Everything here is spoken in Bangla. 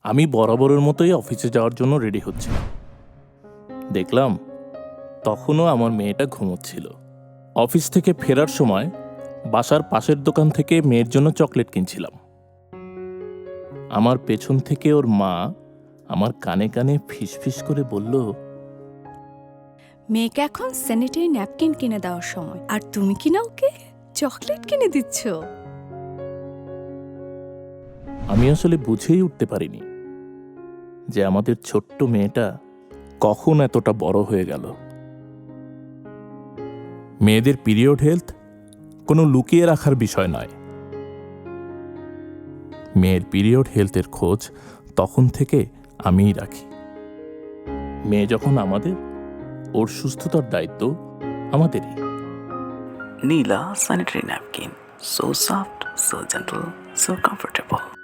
আমি বরাবরের মতোই অফিসে যাওয়ার জন্য রেডি হচ্ছিলাম। দেখলাম তখনও আমার মেয়েটা ঘুমোচ্ছিল। অফিস থেকে ফেরার সময় বাসার পাশের দোকান থেকে মেয়ের জন্য চকলেট কিনছিলাম। আমার পেছন থেকে ওর মা আমার কানে কানে ফিসফিস করে বলল, মেয়েকে এখন স্যানিটারি ন্যাপকিন কিনে দেওয়ার সময়, আর তুমি কিনা ওকে চকলেট কিনে দিচ্ছ। আমি আসলে বুঝেই উঠতে পারিনি যে আমাদের ছোট্ট মেয়েটা কখন এতটা বড় হয়ে গেল। মেয়েদের পিরিয়ড হেলথ কোনো লুকিয়ে রাখার বিষয় নয়। মেয়ের পিরিয়ড হেলথের খোঁজ তখন থেকে আমিই রাখি। মেয়ে যখন আমাদের, ওর সুস্থতার দায়িত্ব আমাদেরই। Neela Sanitary Napkin. So soft, so gentle, so comfortable.